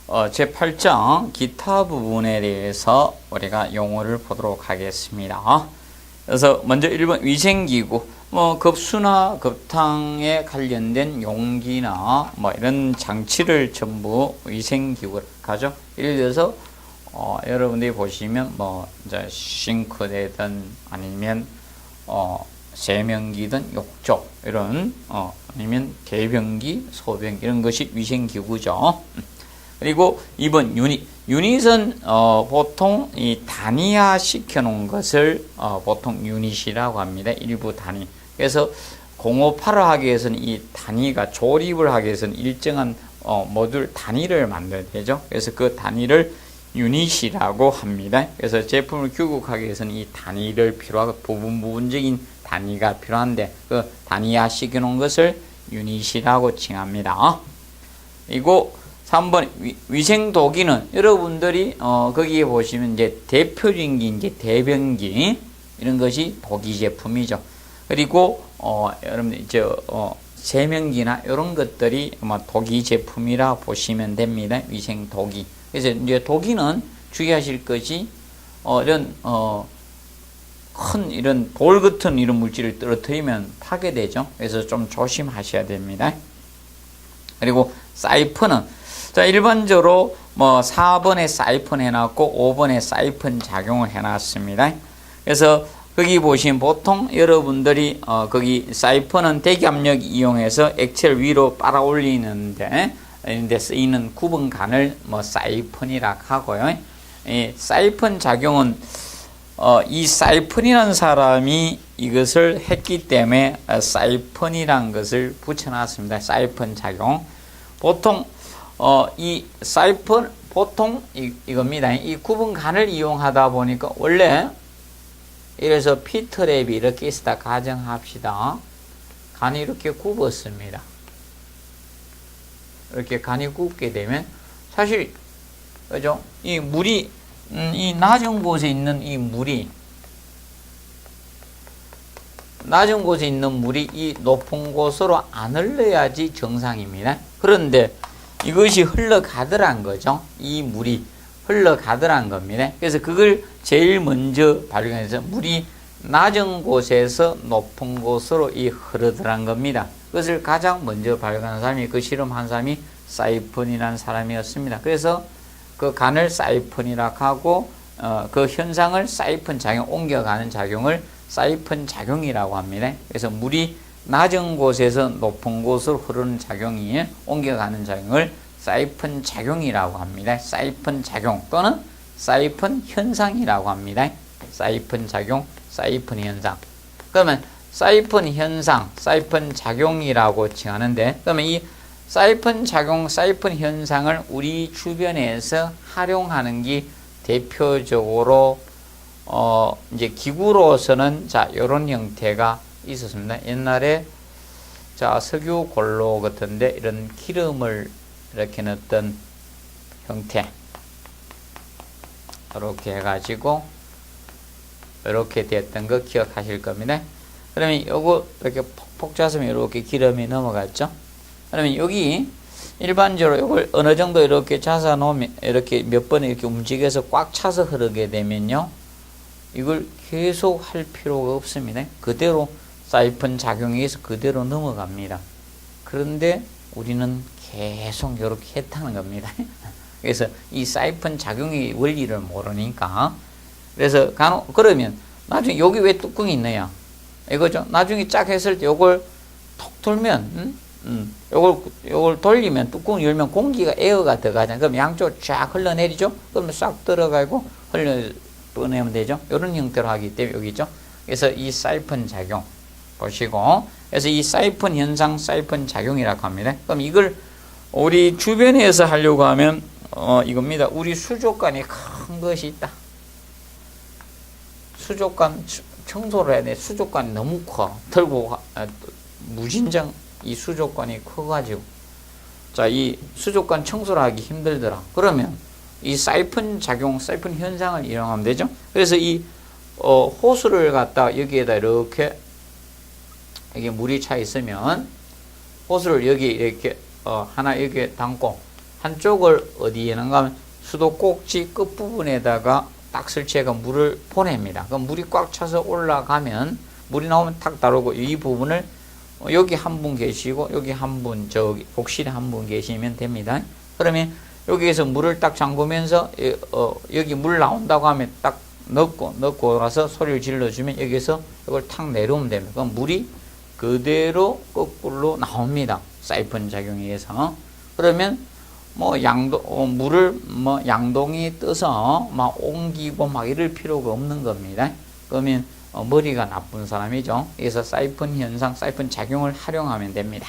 제8장 기타 부분에 대해서 우리가 용어를 보도록 하겠습니다. 그래서 먼저 1번 위생기구, 급수나 급탕에 관련된 용기나 이런 장치를 전부 위생기구로 하죠. 예를 들어서 여러분들이 보시면 이제 싱크대든 아니면 세면기든 욕조 이런 아니면 개변기, 소변기 이런 것이 위생기구죠. 그리고 2번 유닛은 보통 이 단위화 시켜 놓은 것을 보통 유닛이라고 합니다. 일부 단위. 그래서 공업화를 하기 위해서는 이 단위가 조립을 하기 위해서는 일정한 모듈 단위를 만들어야 되죠. 그래서 그 단위를 유닛이라고 합니다. 그래서 제품을 규격하기 위해서는 이 단위를 필요하고 부분적인 단위가 필요한데 그 단위화 시켜 놓은 것을 유닛이라고 칭합니다. 그리고 3번 위생도기는 여러분들이 거기에 보시면 이제 대표적인 게 이제 대변기 이런 것이 도기 제품이죠. 그리고 여러분들 세면기나 이런 것들이 도기 제품이라 보시면 됩니다. 위생도기. 그래서 이제 도기는 주의하실 것이 이런 큰 이런 돌 같은 이런 물질을 떨어뜨리면 파괴되죠. 그래서 좀 조심하셔야 됩니다. 그리고 사이펀은 자, 일반적으로 4번에 사이펀 해놨고 5번에 사이펀 작용을 해놨습니다. 그래서 거기 보시면 보통 여러분들이 거기 사이펀은 대기압력 이용해서 액체를 위로 빨아 올리는데 이런 데 쓰이는 구분관을 사이펀이라고 하고요. 이 사이펀 작용은 이 사이펀이라는 사람이 이것을 했기 때문에 사이펀이라는 것을 붙여놨습니다. 사이펀 작용. 보통 이 사이펀 보통 이겁니다. 이 구분관을 이용하다 보니까 원래 이래서 피트랩이 이렇게 있다 가정합시다. 간이 이렇게 굽었습니다. 이렇게 간이 굽게 되면 사실 그죠? 이 물이 이 낮은 곳에 있는 이 물이 낮은 곳에 있는 물이 이 높은 곳으로 안 흘러야지 정상입니다. 그런데 이것이 흘러가더란 거죠. 이 물이 흘러가더란 겁니다. 그래서 그걸 제일 먼저 발견해서 물이 낮은 곳에서 높은 곳으로 흐르더란 겁니다. 그것을 가장 먼저 발견한 사람이 그 실험한 사람이 사이펀이라는 사람이었습니다. 그래서 그 간을 사이펀이라고 하고 그 현상을 사이펀 작용, 옮겨가는 작용을 사이펀 작용이라고 합니다. 그래서 물이 낮은 곳에서 높은 곳으로 흐르는 작용이 옮겨가는 작용을 사이펀 작용이라고 합니다. 사이펀 작용 또는 사이펀 현상이라고 합니다. 사이펀 작용, 사이펀 현상. 그러면 사이펀 현상, 사이펀 작용이라고 칭하는데 그러면 이 사이펀 작용, 사이펀 현상을 우리 주변에서 활용하는 게 대표적으로 이제 기구로서는 이런 형태가 있었습니다. 옛날에 석유 골로 같은데 이런 기름을 이렇게 넣었던 형태 이렇게 해가지고 이렇게 됐던 거 기억하실 겁니다. 그러면 요거 이렇게 폭폭 찼으면 이렇게 기름이 넘어갔죠. 그러면 여기 일반적으로 이걸 어느 정도 이렇게 차서 놓으면 이렇게 몇 번 이렇게 움직여서 꽉 차서 흐르게 되면요, 이걸 계속 할 필요가 없습니다. 그대로 사이펀 작용에 의해서 그대로 넘어갑니다. 그런데 우리는 계속 이렇게 했다는 겁니다. 그래서 이 사이펀 작용의 원리를 모르니까 그래서 그러면 나중에 여기 왜 뚜껑이 있느냐 이거죠. 나중에 쫙 했을 때 요걸 톡 돌면 요걸 돌리면 뚜껑을 열면 공기가 에어가 들어가잖아요. 그럼 양쪽으로 쫙 흘러내리죠. 그러면 싹 들어가고 흘러내면 되죠. 이런 형태로 하기 때문에 여기 있죠. 그래서 이 사이펀 작용 보시고, 그래서 이 사이펀 현상, 사이펀 작용이라고 합니다. 그럼 이걸 우리 주변에서 하려고 하면 이겁니다. 우리 수족관이 큰 것이 있다. 수족관 청소를 해야 돼. 수족관이 너무 커. 들고 무진장 이 수족관이 커가지고 이 수족관 청소를 하기 힘들더라. 그러면 이 사이펀 작용, 사이펀 현상을 이용하면 되죠. 그래서 이 호스를 갖다 여기에다 이렇게 물이 차 있으면 호스를 여기 이렇게 하나 여기에 담고 한쪽을 어디에 넣는가 하면 수도꼭지 끝부분에다가 딱 설치해가 물을 보냅니다. 그럼 물이 꽉 차서 올라가면 물이 나오면 탁 다루고 이 부분을 여기 한 분 계시고 여기 한 분 저기 복실에 한 분 계시면 됩니다. 그러면 여기에서 물을 딱 잠그면서 여기 물 나온다고 하면 딱 넣고 가서 소리를 질러주면 여기서 이걸 탁 내려오면 됩니다. 그럼 물이 그대로 거꾸로 나옵니다. 사이폰 작용에 의해서. 그러면 뭐 물을 뭐 양동이 떠서 막 옮기고 막 이럴 필요가 없는 겁니다. 그러면 머리가 나쁜 사람이죠. 그래서 사이폰 현상, 사이폰 작용을 활용하면 됩니다.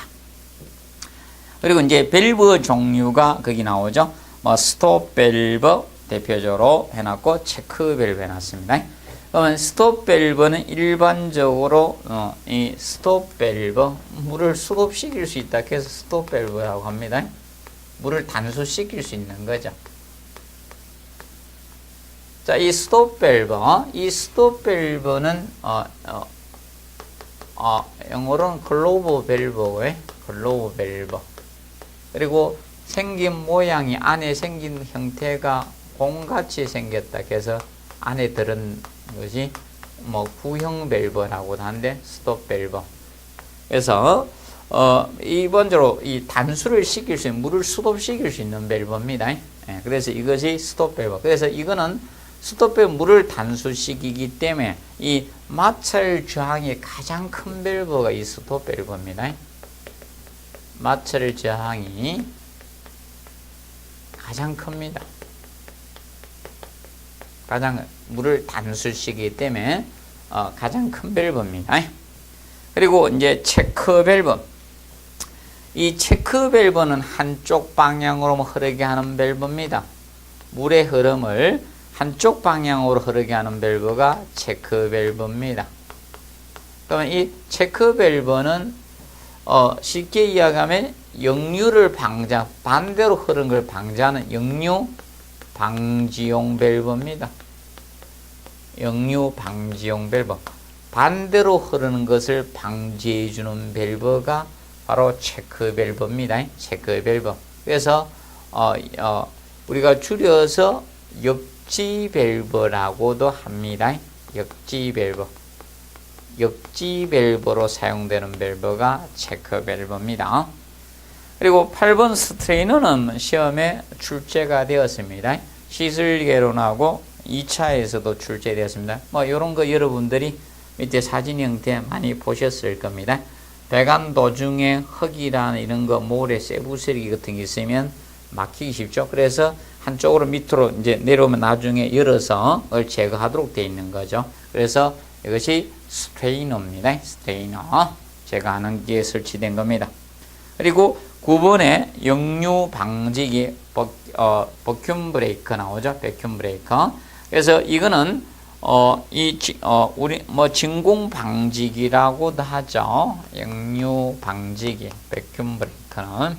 그리고 이제 밸브 종류가 거기 나오죠. 뭐 스톱 밸브 대표적으로 해놨고 체크 밸브 해놨습니다. 그러면 스톱 밸브는 일반적으로 이 스톱 밸브 물을 수급시킬 수 있다 해서 스톱 밸브라고 합니다. 물을 단수시킬 수 있는 거죠. 자, 이 스톱 밸브는 영어로는 글로브 밸브고요. 글로브 밸브. 그리고 생긴 모양이 안에 생긴 형태가 공같이 생겼다 해서 안에 들은 것이 뭐 구형 밸브라고도 하는데 스톱 밸브. 그래서 이번적으로 이 단수를 시킬 수 있는 물을 수도시킬 수 있는 밸브입니다. 예, 그래서 이것이 스톱 밸브. 그래서 이거는 스톱 밸브 물을 단수시키기 때문에 이 마찰 저항이 가장 큰 밸브가 이 스톱 밸브입니다. 마찰 저항이 가장 큽니다. 가장 물을 단수시키기 때문에 가장 큰 밸브입니다. 그리고 이제 체크 밸브. 이 체크 밸브는 한쪽 방향으로 흐르게 하는 밸브입니다. 물의 흐름을 한쪽 방향으로 흐르게 하는 밸브가 체크 밸브입니다. 그러면 이 체크 밸브는 쉽게 이야기하면 역류를 반대로 흐르는 걸 방지하는 역류 방지용 밸브입니다. 역류 방지용 밸브. 반대로 흐르는 것을 방지해주는 밸브가 바로 체크 밸브입니다. 체크 밸브. 그래서 우리가 줄여서 역지 밸브라고도 합니다. 역지 밸브. 역지 밸브로 사용되는 밸브가 체크 밸브입니다. 그리고 8번 스트레이너는 시험에 출제가 되었습니다. 시술개론하고 2차에서도 출제되었습니다. 뭐 이런 거 여러분들이 밑에 사진 형태 많이 보셨을 겁니다. 배관 도중에 흙이나 이런 거 모래 세부쓰레기 같은 게 있으면 막히기 쉽죠. 그래서 한쪽으로 밑으로 이제 내려오면 나중에 열어서 그걸 제거하도록 되어 있는 거죠. 그래서 이것이 스트레이너입니다. 스트레이너. 제거하는 게 설치된 겁니다. 그리고 9번에 역류 방지기 버큐um 브레이크 나오죠. 버큐um 브레이크. 그래서 이거는 우리 진공 방지기라고도 하죠. 역류 방지기, 버큐um 브레이크는.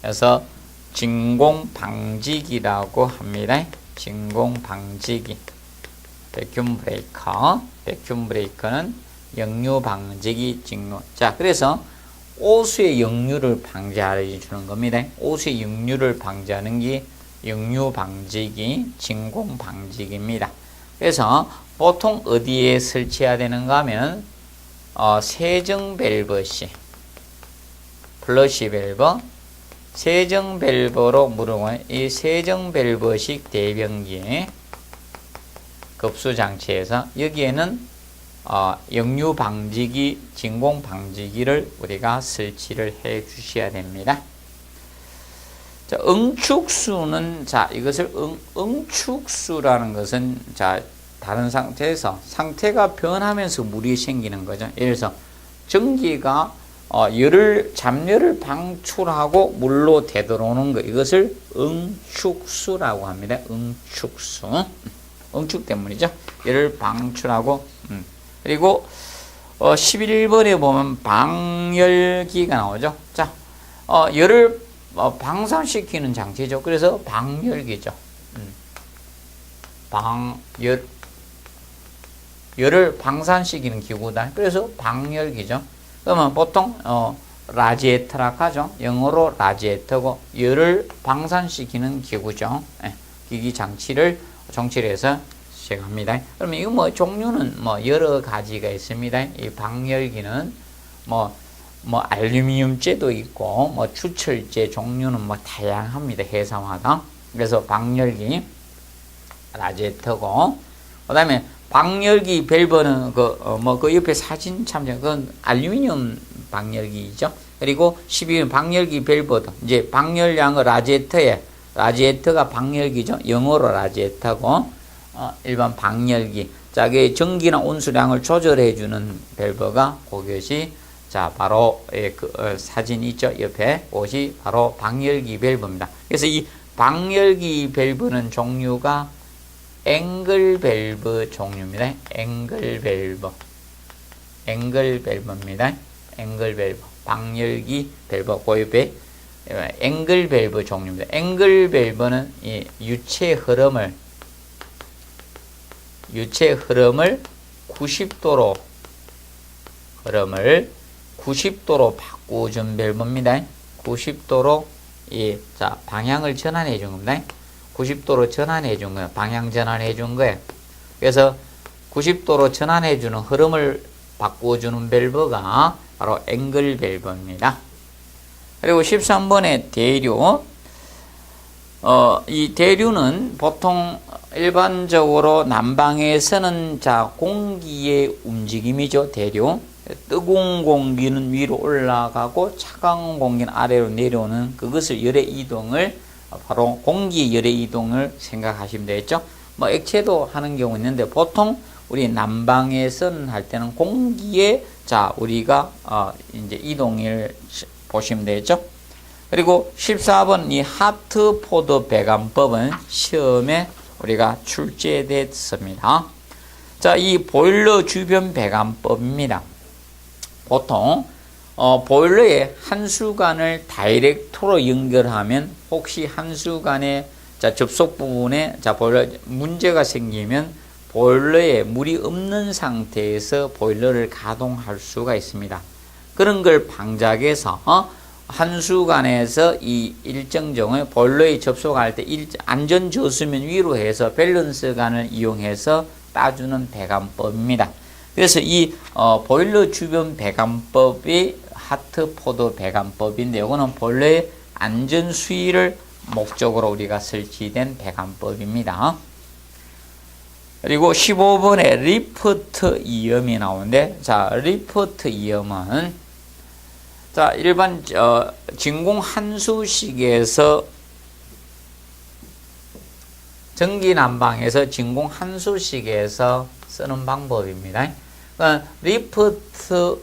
그래서 진공 방지기라고 합니다. 진공 방지기, 버큐um 브레이크. 버큐um 브레이크는 역류 방지기 진공. 자, 그래서 오수의 역류를 방지해 주는 겁니다. 오수의 역류를 방지하는 게 역류 방지기, 진공 방지기입니다. 그래서 보통 어디에 설치해야 되는가 하면 세정 밸브시, 플러시 밸브, 세정 밸브로 물어보면 이 세정 밸브식 대변기 급수 장치에서 여기에는 역류 방지기, 진공 방지기를 우리가 설치를 해 주셔야 됩니다. 자, 응축수는, 자, 이것을 응축수라는 것은, 자, 다른 상태에서 상태가 변하면서 물이 생기는 거죠. 예를 들어서 전기가 잡열을 방출하고 물로 되돌아오는 거, 이것을 응축수라고 합니다. 응축수. 응축 때문이죠. 열을 방출하고, 그리고 11번에 보면 방열기가 나오죠. 자, 열을 방산시키는 장치죠. 그래서 방열기죠. 열을 방산시키는 기구다. 그래서 방열기죠. 그러면 보통 라지에터라 하죠. 영어로 라지에터고 열을 방산시키는 기구죠. 예, 기기 장치를 정치해서 시행합니다. 그러면 이거 뭐 종류는 뭐 여러 가지가 있습니다. 이 방열기는 뭐 알루미늄재도 있고 뭐 추철재 종류는 뭐 다양합니다. 회사마다. 그래서 방열기 라지에터고, 그다음에 방열기 밸브는 그 옆에 사진 참조, 그건 알루미늄 방열기죠. 그리고 12번 방열기 밸브도 이제 방열량의 라지에터가 방열기죠. 영어로 라지에터고, 일반 방열기. 자, 그 전기나 온수량을 조절해 주는 밸브가 그것이 자 바로 사진 있죠. 옆에 그것이 바로 방열기 밸브입니다. 그래서 이 방열기 밸브는 종류가 앵글 밸브 종류입니다. 앵글 밸브입니다. 앵글 밸브. 방열기 밸브 그 옆에 앵글 밸브 종류입니다. 앵글 밸브는 이 유체 흐름을 90도로 바꿔준 밸브입니다. 90도로 자 방향을 전환해 준 겁니다. 90도로 전환해 준 거예요. 방향 전환해 준 거예요. 그래서 90도로 전환해 주는 흐름을 바꿔주는 밸브가 바로 앵글 밸브입니다. 그리고 13번의 대류. 이 대류는 보통 일반적으로 난방에서는 자 공기의 움직임이죠. 대류. 뜨거운 공기는 위로 올라가고 차가운 공기는 아래로 내려오는 그것을 열의 이동을 바로 공기의 열의 이동을 생각하시면 되겠죠. 뭐 액체도 하는 경우 있는데 보통 우리 난방에서는 할 때는 공기의 자 우리가 이제 이동을 보시면 되겠죠. 그리고 14번 이 하트포드 배관법은 시험에 우리가 출제됐습니다. 자, 이 보일러 주변 배관법입니다. 보통 보일러에 한수관을 다이렉트로 연결하면 혹시 한수관의 자 접속 부분에 자 보일러 문제가 생기면 보일러에 물이 없는 상태에서 보일러를 가동할 수가 있습니다. 그런 걸 방지해서 한수관에서 이 일정 정의 보일러에 접속할 때 안전 저수면 위로 해서 밸런스관을 이용해서 따주는 배관법입니다. 그래서 이 보일러 주변 배관법이 하트포드 배관법인데 이거는 보일러의 안전 수위를 목적으로 우리가 설치된 배관법입니다. 그리고 15번에 리프트 이음이 나오는데 자 리프트 이음은 자 일반 진공 한수식에서 전기 난방에서 진공 한수식에서 쓰는 방법입니다. 그러니까 리프트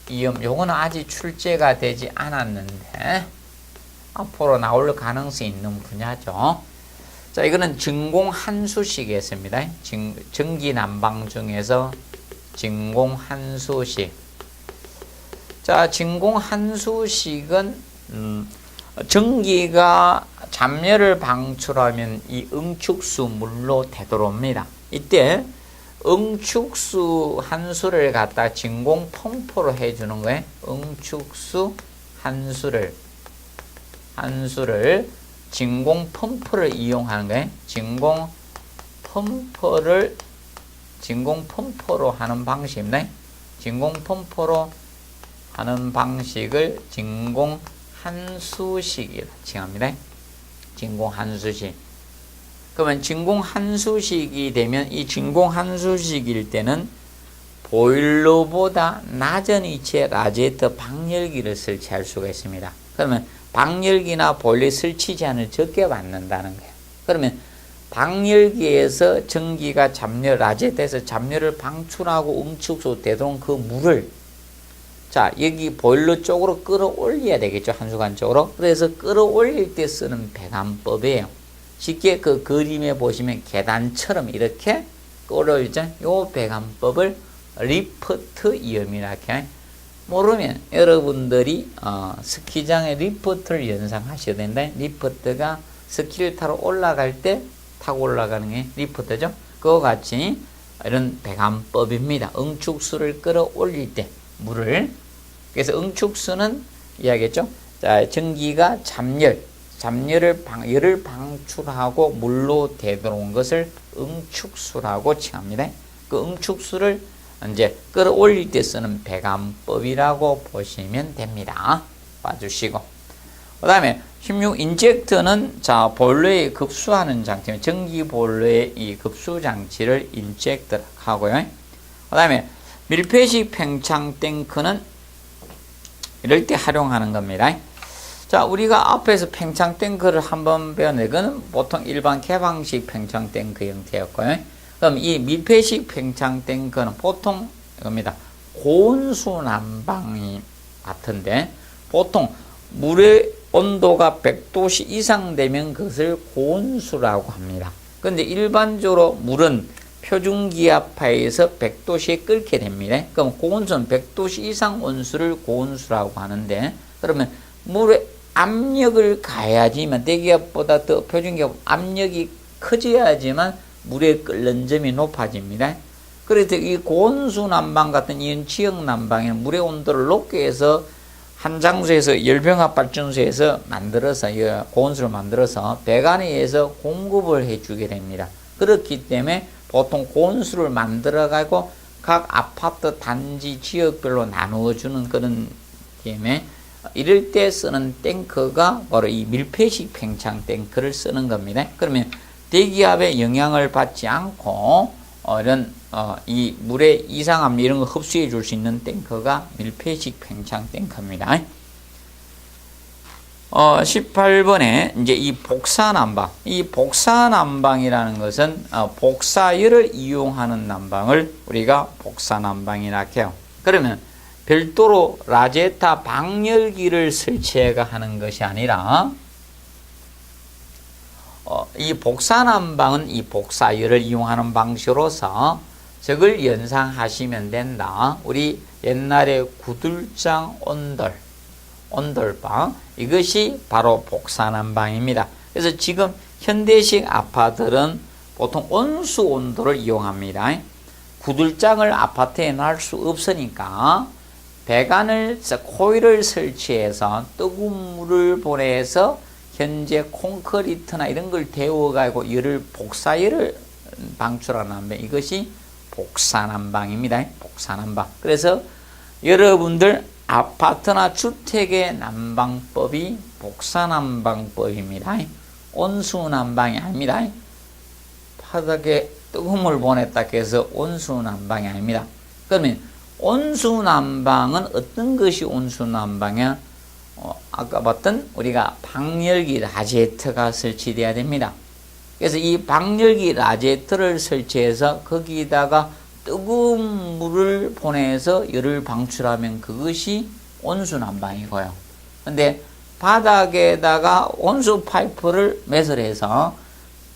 이음 요거는 아직 출제가 되지 않았는데 앞으로 나올 가능성이 있는 분야죠. 자 이거는 진공 한수식이었습니다. 전기 난방 중에서 진공 한수식. 자 진공 한수식은 전기가 잡열을 방출하면 이 응축수 물로 되돌아옵니다. 이때 응축수 한수를 갖다 진공 펌프로 해주는 거예요. 응축수 한수를 진공 펌프를 이용하는 거예요. 진공 펌프로 하는 방식입니다. 진공 펌프로 하는 방식을 진공 한수식이라 칭합니다. 진공 한수식. 그러면 진공 한수식이 되면 이 진공 한수식일 때는 보일러보다 낮은 위치에 라지에터 방열기를 설치할 수가 있습니다. 그러면 방열기나 보일러 설치 제한을 적게 받는다는 거예요. 그러면 방열기에서 전기가 라지에터에서 잡열을 방출하고 응축소 되도록 그 물을 자 여기 보일러 쪽으로 끌어올려야 되겠죠. 한수관 쪽으로. 그래서 끌어올릴 때 쓰는 배관법이에요. 쉽게 그 그림에 보시면 계단처럼 이렇게 끌어올리죠. 요 배관법을 리프트 이음이라 이렇게 모르면 여러분들이 스키장에 리프트를 연상하셔야 된다. 리프트가 스키를 타러 올라갈 때 타고 올라가는 게 리프트죠. 그와 같이 이런 배관법입니다. 응축수를 끌어올릴 때 물을 그래서 응축수는 이야기했죠. 자, 전기가 열을 방출하고 물로 되돌아온 것을 응축수라고 칭합니다. 그 응축수를 이제 끌어올릴 때 쓰는 배관법이라고 보시면 됩니다. 봐주시고. 그 다음에 16 인젝터는 자, 보일러에 급수하는 장치, 전기 보일러의 이 급수 장치를 인젝터라고 하고요. 그 다음에 밀폐식 팽창 탱크는 이럴 때 활용하는 겁니다. 자, 우리가 앞에서 팽창 탱크를 한번 배웠는데, 그거는 보통 일반 개방식 팽창 탱크 형태였고요. 그럼 이 밀폐식 팽창 탱크는 보통 이겁니다. 고온수 난방이 같은데, 보통 물의 온도가 100도씨 이상 되면 그것을 고온수라고 합니다. 그런데 일반적으로 물은 표준기압하에서 100도씨에 끓게 됩니다. 그럼 고온수는 100도씨 이상 온수를 고온수라고 하는데, 그러면 물의 압력을 가해야지만, 대기압보다 더 표준기압 압력이 커져야지만 물의 끓는 점이 높아집니다. 그래서 이 고온수 난방 같은 이런 지역 난방에는 물의 온도를 높게 해서 한 장소에서 열병합 발전소에서 만들어서 고온수를 만들어서 배관에 의해서 공급을 해주게 됩니다. 그렇기 때문에 보통 고온수를 만들어 가지고 각 아파트 단지 지역별로 나누어 주는 그런 게임에, 이럴 때 쓰는 탱크가 바로 이 밀폐식 팽창 탱크를 쓰는 겁니다. 그러면 대기압의 영향을 받지 않고 이런 이 물의 이상함 이런 거 흡수해 줄 수 있는 탱크가 밀폐식 팽창 탱크입니다. 18번에 이제 이 복사난방. 이 복사난방이라는 것은 복사열을 이용하는 난방을 우리가 복사난방이라 해요. 그러면 별도로 라제타 방열기를 설치해가 하는 것이 아니라, 이 복사난방은 이 복사열을 이용하는 방식으로서 저걸 연상하시면 된다. 우리 옛날에 구들장 온돌방, 이것이 바로 복사난방입니다. 그래서 지금 현대식 아파트들은 보통 온수 온도를 이용합니다. 구들장을 아파트에 놔줄 수 없으니까 배관을, 코일을 설치해서 뜨거운 물을 보내서 현재 콘크리트나 이런 걸 데워가지고 복사열을 방출하는 이것이 복사난방입니다. 복사난방. 그래서 여러분들 아파트나 주택의 난방법이 복사난방법입니다. 온수난방이 아닙니다. 바닥에 뜨거운 물 보냈다 해서 온수난방이 아닙니다. 그러면 온수난방은 어떤 것이 온수난방이야? 아까 봤던 우리가 방열기 라제트가 설치되어야 됩니다. 그래서 이 방열기 라제트를 설치해서 거기다가 뜨거운 물을 보내서 열을 방출하면 그것이 온수난방이고요. 근데 바닥에다가 온수 파이프를 매설해서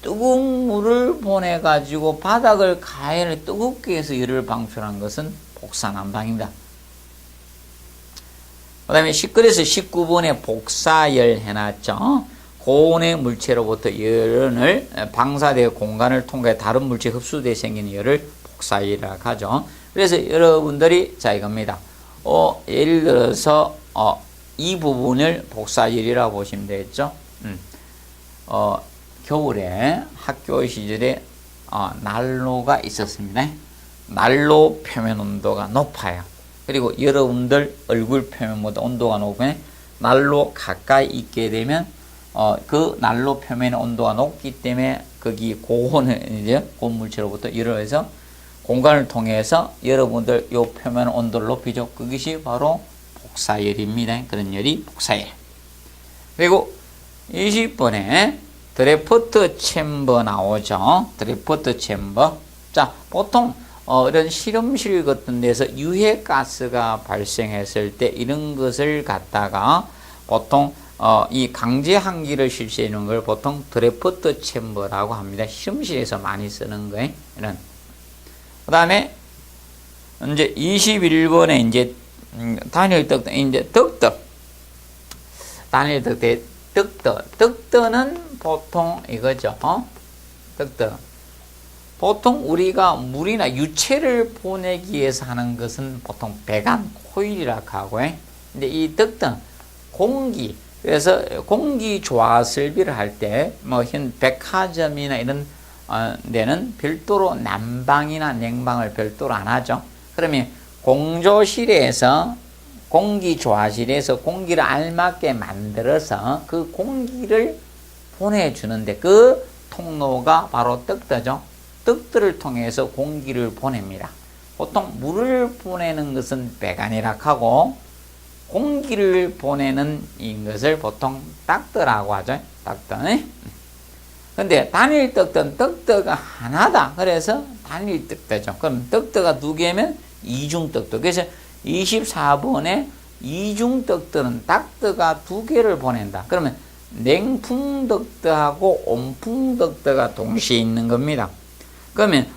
뜨거운 물을 보내가지고 바닥을 가열을 뜨겁게 해서 열을 방출한 것은 복사난방입니다. 그 다음에 10글에서 19번에 복사열 해놨죠. 고온의 물체로부터 열을 방사되어 공간을 통해 다른 물체 흡수되어 생기는 열을 복사열이라고 하죠. 그래서 여러분들이 자 이겁니다. 예를 들어서 이 부분을 복사열이라고 보시면 되겠죠. 겨울에 학교 시절에 난로가 있었습니다. 난로 표면 온도가 높아요. 그리고 여러분들 얼굴 표면보다 온도가 높으면 난로 가까이 있게 되면 그 난로 표면의 온도가 높기 때문에 거기 고온 물체로부터 열을 해서 공간을 통해서 여러분들 요 표면 온도를 높이죠. 그것이 바로 복사열입니다. 그런 열이 복사열. 그리고 20번에 드래프트 챔버 나오죠. 드래프트 챔버. 자, 보통 이런 실험실 같은 데서 유해가스가 발생했을 때 이런 것을 갖다가 보통 이 강제 환기를 실시하는 걸 보통 드래프트 챔버라고 합니다. 실험실에서 많이 쓰는 거예요. 이런. 그 다음에 이제 21번에 이제 단일 덕, 이제 덕덕. 단일 덕대 덕덕. 덕덕은 보통 이거죠. 덕덕. 보통 우리가 물이나 유체를 보내기 위해서 하는 것은 보통 배관, 코일이라고 하고, 근데 이 덕트는 공기, 그래서 공기 조화 설비를 할 때, 뭐, 현 백화점이나 이런 데는 별도로 난방이나 냉방을 별도로 안 하죠. 그러면 공조실에서, 공기 조화실에서 공기를 알맞게 만들어서 그 공기를 보내주는데 그 통로가 바로 덕트죠. 덕트를 통해서 공기를 보냅니다. 보통 물을 보내는 것은 배관이라고 하고 공기를 보내는 이것을 보통 덕트라고 하죠. 덕트. 근데 단일 덕트는 덕트가 하나다. 그래서 단일 덕트죠. 그럼 덕트가 두 개면 이중 덕트. 그래서 24번에 이중 덕트는 덕트가 두 개를 보낸다. 그러면 냉풍 덕트하고 온풍 덕트가 동시에 있는 겁니다. 그러면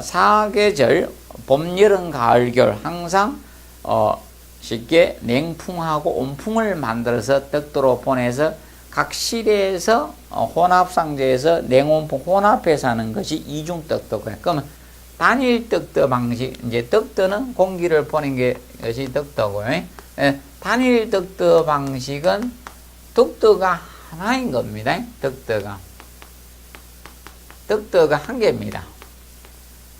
사계절 봄, 여름, 가을, 겨울 항상 쉽게 냉풍하고 온풍을 만들어서 덕트로 보내서 각 실에서 혼합상자에서 냉온풍 혼합해서 하는 것이 이중 덕트고요. 그러면 단일 덕트 방식, 이제 덕트는 공기를 보낸 것이 덕트고요. 단일 덕트 방식은 덕트가 하나인 겁니다. 덕트가 한 개입니다.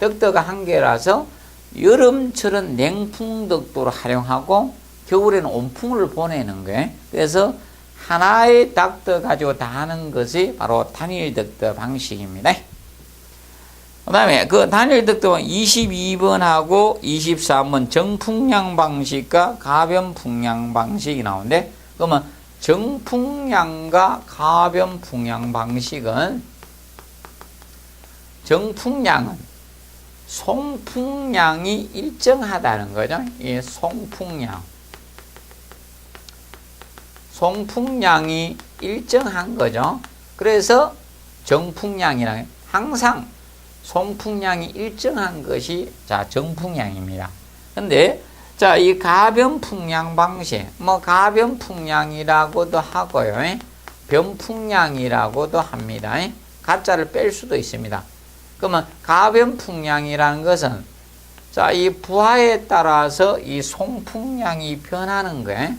덕트가 한 개라서 여름철은 냉풍 덕트로 활용하고 겨울에는 온풍을 보내는 거예요. 그래서 하나의 덕트 가지고 다 하는 것이 바로 단일 덕트 방식입니다. 그 다음에 그 단일 덕트는 22번하고 23번 정풍량 방식과 가변풍량 방식이 나오는데, 그러면 정풍량과 가변풍량 방식은, 정풍량은 송풍량이 일정하다는 거죠. 이 송풍량이 일정한 거죠. 그래서 정풍량이랑 항상 송풍량이 일정한 것이 정풍량입니다. 근데 이 가변풍량 방식, 뭐 가변풍량이라고도 하고요, 변풍량이라고도 합니다. 가짜를 뺄 수도 있습니다. 그러면 가변풍량이라는 것은 이 부하에 따라서 이 송풍량이 변하는 거예요.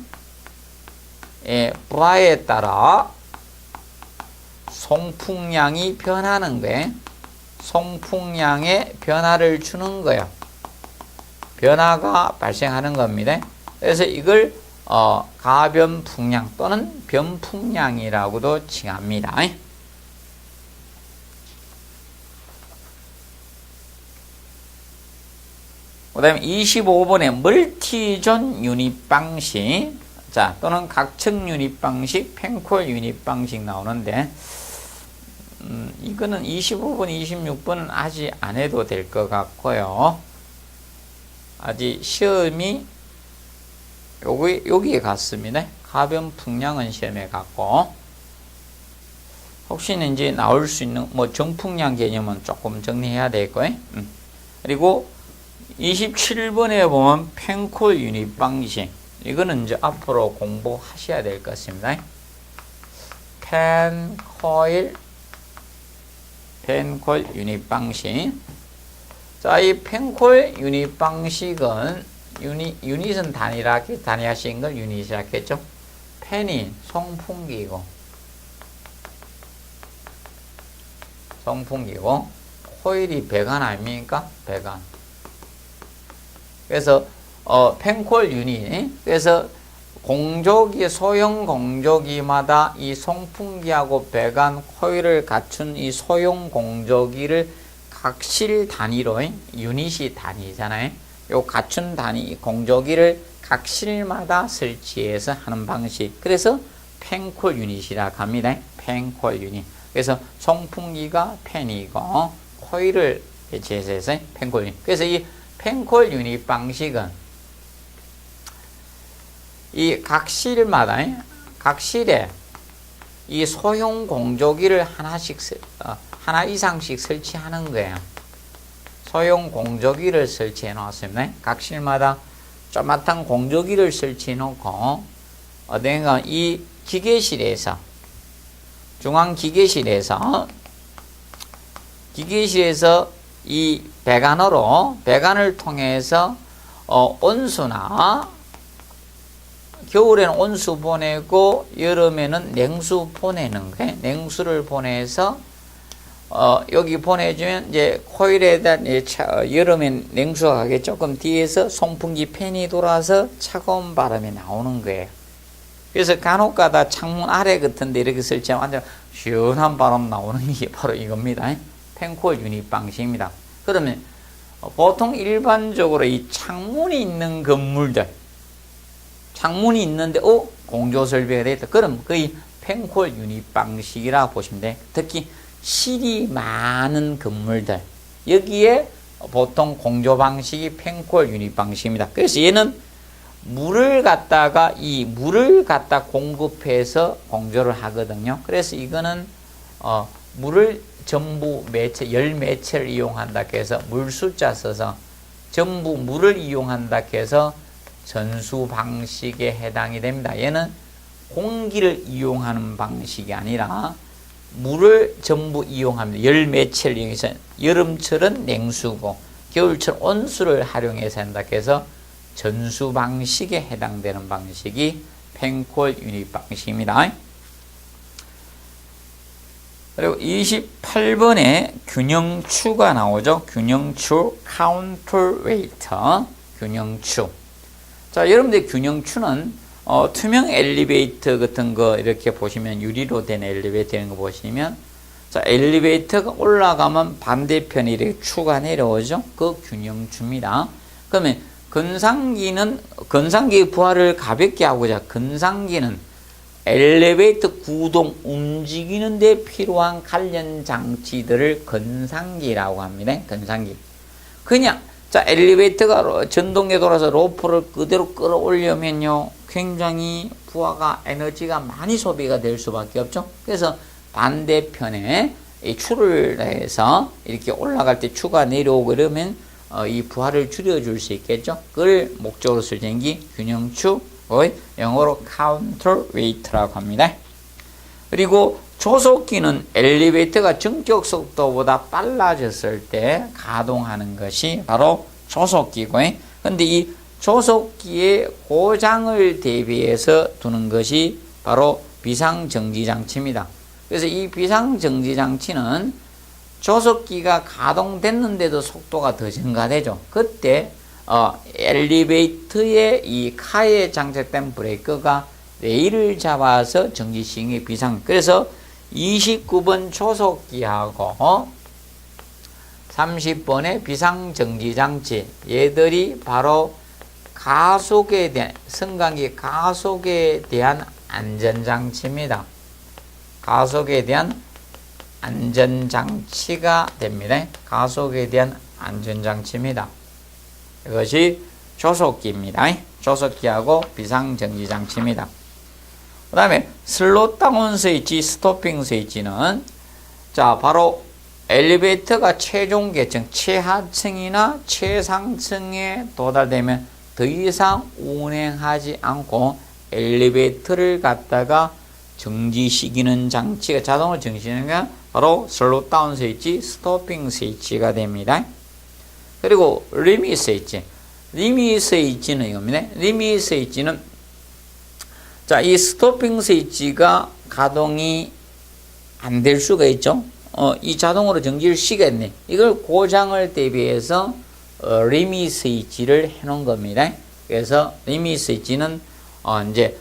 부하에 따라 송풍량이 변하는 거예요. 송풍량에 변화를 주는 거예요. 변화가 발생하는 겁니다. 그래서 이걸 가변풍량 또는 변풍량이라고도 칭합니다. 그 다음에 25번에 멀티존 유닛 방식, 또는 각층 유닛 방식, 펜콜 유닛 방식 나오는데, 이거는 25번, 26번은 아직 안 해도 될 것 같고요. 아직 시험이 여기에 갔습니다. 가변풍량은 시험에 갔고, 혹시는 이제 나올 수 있는 정풍량 개념은 조금 정리해야 될 거예요. 그리고 27번에 보면 펜콜 유닛 방식, 이거는 이제 앞으로 공부하셔야 될 것 같습니다. 펜콜 유닛 방식. 이 펜콜 유닛 방식은 유닛은 단위하신 걸 유닛이라 했죠. 펜이 송풍기고 코일이 배관 아닙니까? 배관. 그래서 펜콜 유닛, 그래서 소형 공조기마다 이 송풍기하고 배관, 코일을 갖춘 이 소형 공조기를 각실 단위로, 유닛이 단위잖아요. 요 갖춘 단위 공조기를 각실마다 설치해서 하는 방식. 그래서 펜콜 유닛이라고 합니다. 펜콜 유닛. 그래서 송풍기가 펜이고 코일을 배치해서 펜콜 유닛. 그래서 이 펜콜 유닛 방식은 이 각실에 이 소형 공조기를 하나 이상씩 설치하는 거예요. 소형 공조기를 설치해 놓았습니다. 각실마다 조그맣은 공조기를 설치해 놓고, 어딘가 이 기계실에서, 중앙 기계실에서 기계실에서 이 배관을 통해서 온수나 겨울에는 온수 보내고 여름에는 냉수 보내는 거예요. 냉수를 보내서 여기 보내주면 이제 코일에다 여름엔 냉수가 가게 조금 뒤에서 송풍기 팬이 돌아서 차가운 바람이 나오는 거예요. 그래서 간혹가다 창문 아래 같은 데 이렇게 설치하면 완전 시원한 바람 나오는 게 바로 이겁니다. 펜코일 유닛 방식입니다. 그러면 보통 일반적으로 이 창문이 있는 건물들, 창문이 있는데 공조 설비가 되어 있다. 그럼 거의 펜코일 유닛 방식이라 보시면 돼요. 특히 실이 많은 건물들, 여기에 보통 공조 방식이 펜코일 유닛 방식입니다. 그래서 얘는 물을 갖다 공급해서 공조를 하거든요. 그래서 이거는 물을 전부 열 매체를 이용한다 해서 물 숫자 써서 전부 물을 이용한다 해서 전수 방식에 해당이 됩니다. 얘는 공기를 이용하는 방식이 아니라 물을 전부 이용합니다. 열 매체를 이용해서 여름철은 냉수고 겨울철 온수를 활용해서 한다 해서 전수 방식에 해당되는 방식이 펜코일 유닛 방식입니다. 그리고 28번에 균형추가 나오죠. 균형추, 카운터웨이터, 균형추. 자, 여러분들 균형추는 투명 엘리베이터 같은 거 이렇게 보시면 유리로 된 엘리베이터 이런 거 보시면 자, 엘리베이터가 올라가면 반대편에 이렇게 추가 내려오죠. 그 균형추입니다. 그러면 건상기의 부하를 가볍게 하고자 건상기는 엘리베이터 구동 움직이는 데 필요한 관련 장치들을 건상기라고 합니다. 건상기. 그냥 자, 엘리베이터가 전동에 돌아서 로프를 그대로 끌어올려면요 굉장히 부하가 에너지가 많이 소비가 될 수밖에 없죠. 그래서 반대편에 이 추를 해서 이렇게 올라갈 때 추가 내려오고 그러면 이 부하를 줄여줄 수 있겠죠. 그걸 목적으로 쓰는 게 균형추, 영어로 counterweight라고 합니다. 그리고 조속기는 엘리베이터가 전격 속도보다 빨라졌을 때 가동하는 것이 바로 조속기고, 근데 이 조속기의 고장을 대비해서 두는 것이 바로 비상정지장치입니다. 그래서 이 비상정지장치는 조속기가 가동됐는데도 속도가 더 증가되죠. 그때 엘리베이터의 이 카에 장착된 브레이크가 레일을 잡아서 정지시행의 비상. 그래서 29번 조속기하고 30번의 비상정지장치, 얘들이 바로 가속에 대한, 승강기 가속에 대한 안전장치입니다. 가속에 대한 안전장치가 됩니다. 가속에 대한 안전장치입니다. 이것이 조속기입니다. 조속기하고 비상정지장치입니다. 그 다음에 슬롯다운 스위치, 스토핑 스위치는 자 바로 엘리베이터가 최종 계층, 최하층이나 최상층에 도달되면 더 이상 운행하지 않고 엘리베이터를 갖다가 정지시키는 장치가 자동으로 정지시키는 게 바로 슬롯다운 스위치, 스토핑 스위치가 됩니다. 그리고 리밋 스위치. 리밋 스위치는 이겁니다. 리밋 스위치는 자, 이 스토핑 스위치가 가동이 안 될 수가 있죠. 이 자동으로 정지를 시켰네. 이걸 고장을 대비해서 리밋 스위치를 해 놓은 겁니다. 그래서 리밋 스위치는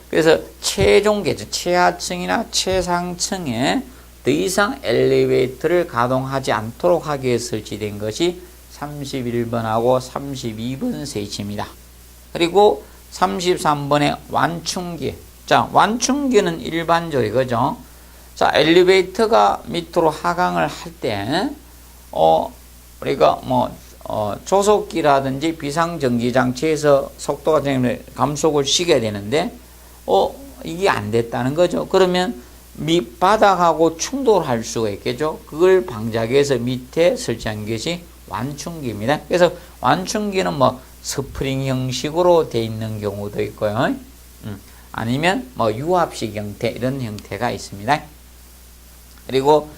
그래서 최종 계층, 최하층이나 최상층에 더 이상 엘리베이터를 가동하지 않도록 하기 위해 설치된 것이 31번하고 32번 스위치입니다. 그리고 33번의 완충기. 자, 완충기는 일반적으로 이거죠. 자, 엘리베이터가 밑으로 하강을 할 때, 우리가 조속기라든지 비상정지장치에서 속도가 감속을 시켜야 되는데, 이게 안 됐다는 거죠. 그러면 밑바닥하고 충돌할 수가 있겠죠. 그걸 방지하기 위해서 밑에 설치한 것이 완충기입니다. 그래서 완충기는 스프링 형식으로 되어 있는 경우도 있고요. 아니면 유압식 형태, 이런 형태가 있습니다. 그리고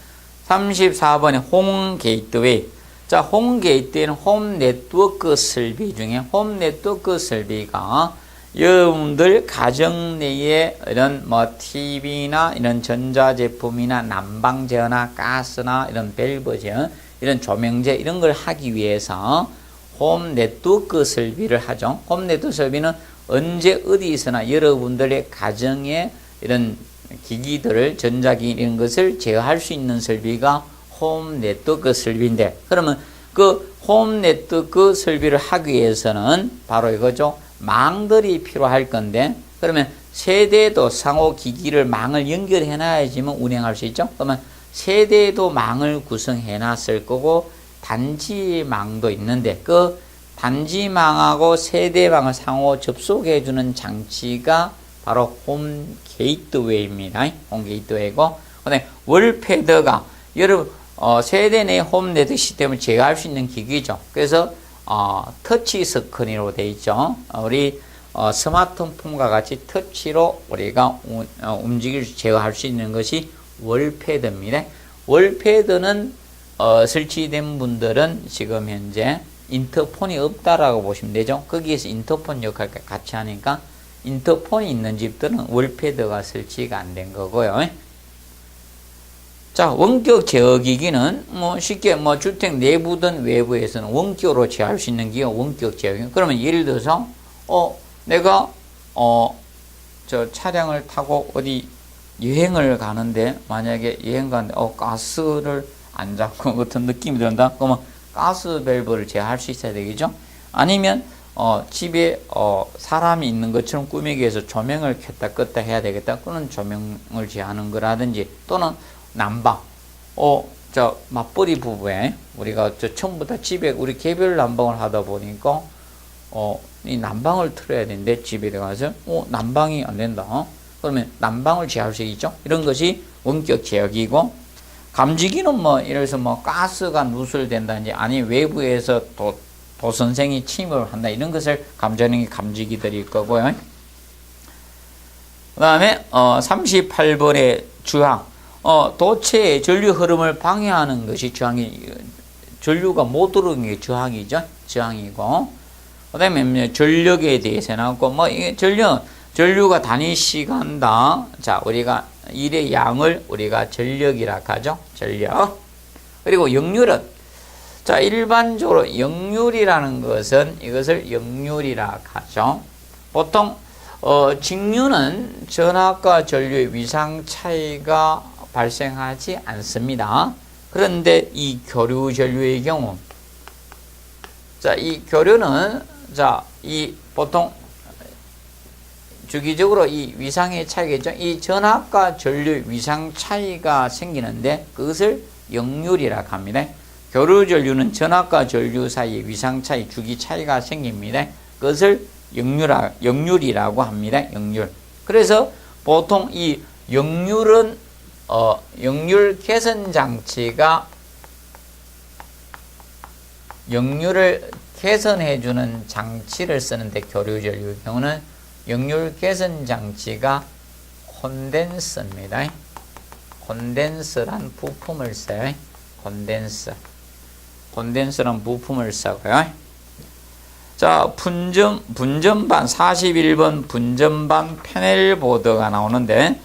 34번에 홈 게이트웨이. 자, 홈 게이트웨이는 홈 네트워크 설비 중에 홈 네트워크 설비가 여러분들 가정 내에 이런 뭐 TV나 이런 전자제품이나 난방제나 가스나 이런 밸브제, 이런 조명제 이런 걸 하기 위해서 홈 네트워크 설비를 하죠. 홈 네트워크 설비는 언제 어디서나 여러분들의 가정에 이런 기기들을 전자기기 이런 것을 제어할 수 있는 설비가 홈 네트워크 설비인데, 그러면 그 홈 네트워크 설비를 하기 위해서는 바로 이거죠. 망들이 필요할 건데, 그러면 세대도 상호 기기를 망을 연결해 놔야지만 운행할 수 있죠. 그러면 세대도 망을 구성해 놨을 거고 단지망도 있는데, 그 단지망하고 세대망을 상호 접속해 주는 장치가 바로 홈 게이트웨이입니다. 홈 게이트웨이고, 그다음에 월패드가 여러분 세대 내 홈 네트워크 시스템을 제어할 수 있는 기기죠. 그래서 터치 스크린으로 되어 있죠. 우리 스마트폰과 같이 터치로 우리가 움직일 제어할 수 있는 것이 월패드입니다. 월패드는 설치된 분들은 지금 현재 인터폰이 없다라고 보시면 되죠. 거기에서 인터폰 역할을 같이 하니까 인터폰이 있는 집들은 월패드가 설치가 안 된 거고요. 자, 원격 제어기기는 뭐 쉽게 뭐 주택 내부든 외부에서는 원격으로 제어할 수 있는 기기가 원격 제어기기. 그러면 예를 들어서 내가 저 차량을 타고 어디 여행을 가는데, 만약에 여행 가는데 가스를 안 잡고 같은 느낌이 든다. 그러면 가스 밸브를 제어할 수 있어야 되겠죠. 아니면 집에 사람이 있는 것처럼 꾸미기 위해서 조명을 켰다 껐다 해야 되겠다. 그런 조명을 제어하는 거라든지, 또는 난방. 저 맞벌이 부부에 우리가 처음부터 집에 우리 개별 난방을 하다 보니까 이 난방을 틀어야 되는데 집에 가서 난방이 안 된다. 그러면 난방을 제어할 수 있죠. 이런 것이 원격 제어기고, 감지기는 뭐 예를 들어서 뭐 가스가 누설된다든지, 아니 외부에서 도선생이 침입을 한다, 이런 것을 감지하는 게 감지기들이 있고요. 그 다음에 38번의 주항. 도체의 전류 흐름을 방해하는 것이 저항이, 전류가 못 들어오는 게 저항이죠. 저항이고, 그 다음에 전력에 대해서 나왔고, 뭐 이게 전류가 단위 시간당, 자, 우리가 일의 양을 우리가 전력이라 하죠. 전력. 그리고 역률은, 자, 일반적으로 역률이라는 것은 이것을 역률이라 하죠. 보통 직류는 전압과 전류의 위상 차이가 발생하지 않습니다. 그런데 이 교류 전류의 경우, 자, 이 교류는, 자, 이 보통 주기적으로 이 위상의 차이겠죠. 이 전압과 전류 위상 차이가 생기는데 그것을 역률이라고 합니다. 교류 전류는 전압과 전류 사이에 위상 차이, 주기 차이가 생깁니다. 그것을 역률이라고 합니다. 역률. 그래서 보통 이 역률은 역률 개선 장치가 역률을 개선해 주는 장치를 쓰는데, 교류 전류의 경우는 역률 개선 장치가 콘덴서입니다. 콘덴서란 부품을 써요. 콘덴서란 부품을 쓰고요. 자, 분전반 41번 분전반 패널 보드가 나오는데,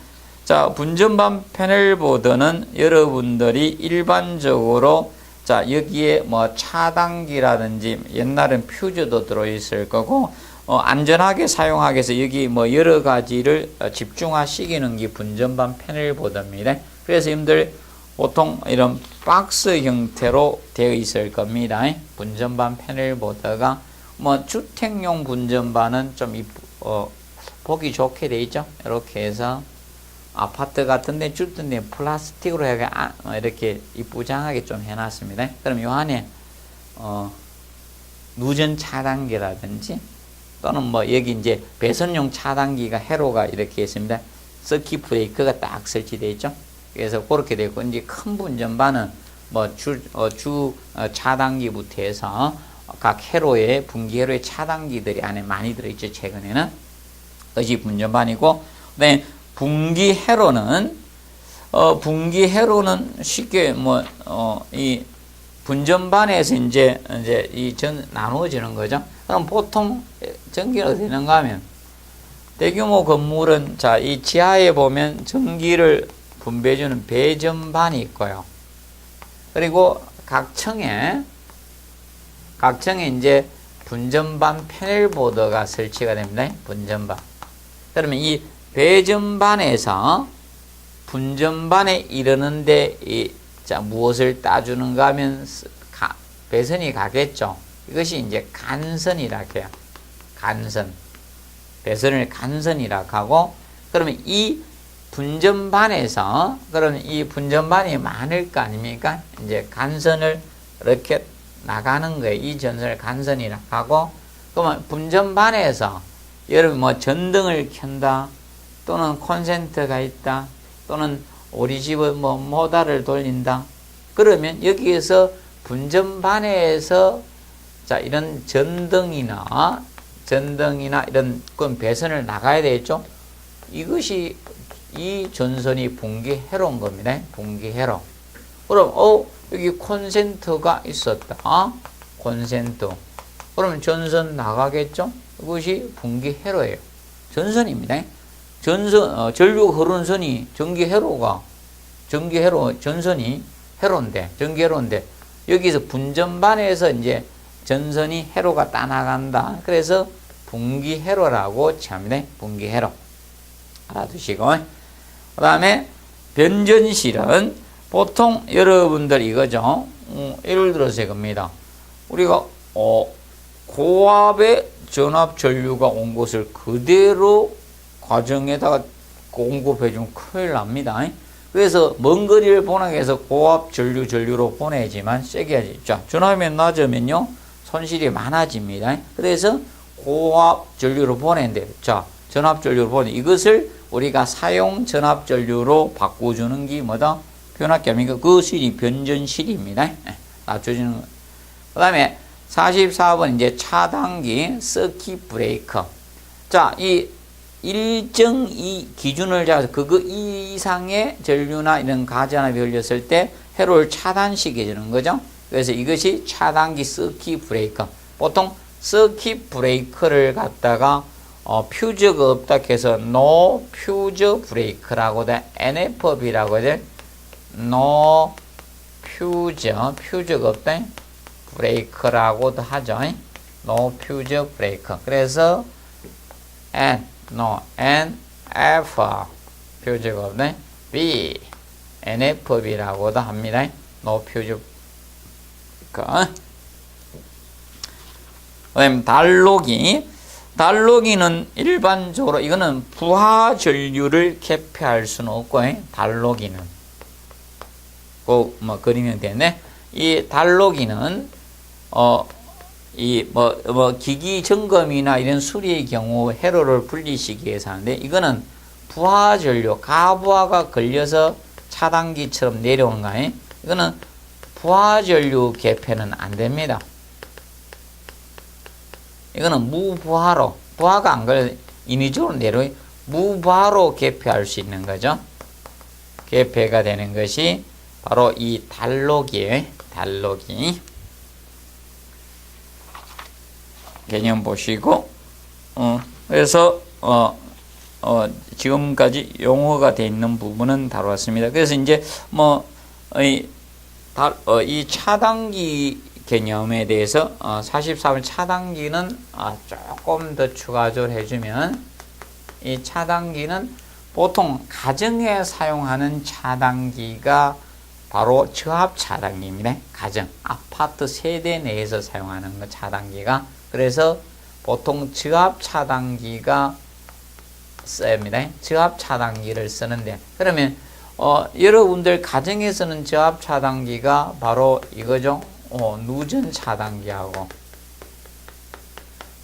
자, 분전반 패널 보드는 여러분들이 일반적으로, 자, 여기에 뭐 차단기라든지 옛날엔 퓨즈도 들어있을 거고, 안전하게 사용하기 위해서 여기 뭐 여러 가지를 집중화시키는 게 분전반 패널 보드입니다. 그래서 여러분들 보통 이런 박스 형태로 되어 있을 겁니다. 분전반 패널 보드가 뭐 주택용 분전반은 좀 보기 좋게 되어 있죠. 이렇게 해서 아파트 같은데 주던데 플라스틱으로 이렇게 이쁘장하게 좀 해놨습니다. 그럼 요 안에 누전 차단기라든지, 또는 뭐 여기 이제 배선용 차단기가 해로가 이렇게 있습니다. 서킷 브레이크가 딱 설치되어 있죠. 그래서 그렇게 되고, 이제 큰 분전반은 뭐 주 차단기부터 해서 각 회로에 분기 회로의 차단기들이 안에 많이 들어있죠. 최근에는 그것이 분전반이고, 그다음에 분기 회로는 분기회로는 쉽게 이 분전반에서 이제 이 나누어지는 거죠. 그럼 보통 전기가 되는가 하면 대규모 건물은 자, 이 지하에 보면 전기를 분배해주는 배전반이 있고요. 그리고 각 층에 이제 분전반 패널보드가 설치가 됩니다. 분전반. 그러면 이 배전반에서 분전반에 이르는데 무엇을 따주는가 하면 배선이 가겠죠. 이것이 이제 간선이라고 해요. 간선. 배선을 간선이라고 하고, 그러면 이 분전반에서, 그러면 이 분전반이 많을 거 아닙니까? 이제 간선을 이렇게 나가는 거예요. 이 전선을 간선이라고 하고, 그러면 분전반에서 여러분 전등을 켠다, 또는 콘센트가 있다, 또는 우리 집의 모다를 돌린다. 그러면 여기에서 분전반에서 자, 이런 전등이나 이런 건 배선을 나가야 되겠죠. 이것이 이 전선이 분기회로인 겁니다. 분기회로. 그럼 여기 콘센트가 있었다. 콘센트. 그러면 전선 나가겠죠. 이것이 분기회로예요. 전선입니다. 전류 흐르는 선이 전선이 전기회로인데 여기서 분전반에서 이제 전선이 회로가 따나간다. 그래서 분기회로라고 칭합니다. 분기회로. 알아두시고. 그 다음에 변전실은 보통 여러분들 이거죠. 예를 들어서 이겁니다. 우리가 고압의 전압 전류가 온 것을 그대로 과정에다가 공급해주면 큰일 납니다. 그래서 먼 거리를 보내기 위해서 고압 전류로 보내지만 세게 해야지. 자, 전압이 낮으면요 손실이 많아집니다. 그래서 고압 전류로 보내는데, 자, 전압 전류로 보내. 이것을 우리가 사용 전압 전류로 바꿔주는 게 뭐다? 변압기입니까? 그 실이 변전실입니다. 낮춰주는 거. 그 다음에 44번 이제 차단기 서킷 브레이커. 자, 이 일정 이 기준을 잡아서 그거 이상의 전류나 이런 가전압이 걸렸을 때 회로를 차단시켜 주는 거죠. 그래서 이것이 차단기 서킷 브레이커. 보통 서킷 브레이커를 갖다가 퓨즈가 없다 해서 노 퓨즈 브레이크라고 돼. NFB라고 돼. 노 퓨즈가 없다. 브레이크라고도 하죠. 노 퓨즈 브레이커. 그래서 NF 퓨즈가 없네. B NFB라고도 합니다. 노 퓨즈. 그다음에 달로기는 일반적으로 이거는 부하 전류를 개폐할 수는 없고, 달로기는 꼭 그리면 되네. 이 달로기는 기기 점검이나 이런 수리의 경우 회로를 분리시키기 위해서 하는데, 이거는 부하 전류, 가부하가 걸려서 차단기처럼 내려오는 거예요. 이거는 부하 전류 개폐는 안 됩니다. 이거는 무부하로, 부하가 안 걸려 인위적으로 내려 무부하로 개폐할 수 있는 거죠. 개폐가 되는 것이 바로 이 달로기예요. 달로기. 개념 보시고, 그래서 지금까지 용어가 되어 있는 부분은 다루었습니다. 그래서 이제 이 차단기 개념에 대해서 44번 차단기는 조금 더 추가적으로 해주면, 이 차단기는 보통 가정에 사용하는 차단기가 바로 저압 차단기입니다. 가정, 아파트 세대 내에서 사용하는 거 차단기가. 그래서 보통 저압 차단기가 씁니다. 저압 차단기를 쓰는데, 그러면 여러분들 가정에서는 저압 차단기가 바로 이거죠. 누전 차단기하고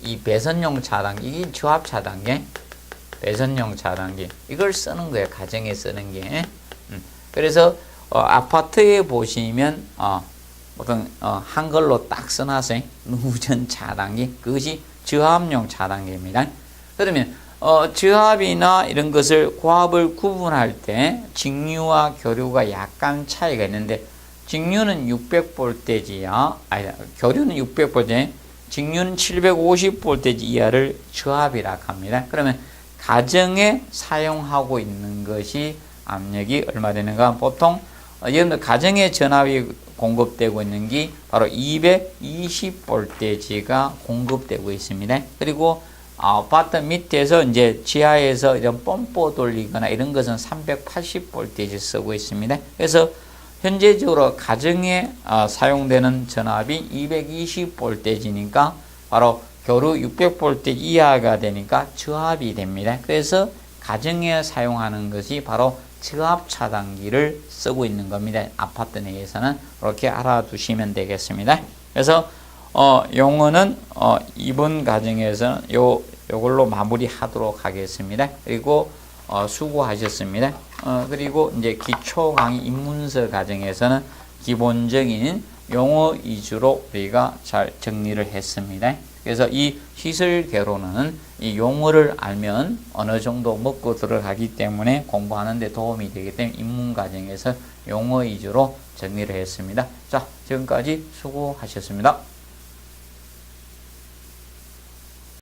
이 배선용 차단기, 이게 저압 차단기, 배선용 차단기, 이걸 쓰는 거예요. 가정에 쓰는 게. 그래서 아파트에 보시면 어떤 한글로 딱 써놨어요. 누전 차단기. 그것이 저압용 차단기입니다. 그러면 저합이나 이런 것을 고합을 구분할 때 직류와 교류가 약간 차이가 있는데 직류는 600볼테지야. 아니, 교류는 600볼테, 직류는 750볼테지 이하를 저합이라고 합니다. 그러면 가정에 사용하고 있는 것이 압력이 얼마 되는가? 보통 여러분들 가정에 전압이 공급되고 있는 게 바로 220볼테지가 공급되고 있습니다. 그리고 아파트 밑에서 이제 지하에서 이런 펌프 돌리거나 이런 것은 380볼테지 쓰고 있습니다. 그래서 현재적으로 가정에 사용되는 전압이 220볼테지니까 바로 교류 600볼테 이하가 되니까 저합이 됩니다. 그래서 가정에 사용하는 것이 바로 저합 차단기를 쓰고 있는 겁니다. 아파트 내에서는 이렇게 알아두시면 되겠습니다. 그래서 용어는 이번 과정에서는 요걸로 마무리하도록 하겠습니다. 그리고 수고하셨습니다. 그리고 이제 기초 강의 입문서 과정에서는 기본적인 용어 위주로 우리가 잘 정리를 했습니다. 그래서 이 시설개로는 이 용어를 알면 어느 정도 먹고 들어가기 때문에 공부하는 데 도움이 되기 때문에 입문 과정에서 용어 위주로 정리를 했습니다. 자, 지금까지 수고하셨습니다.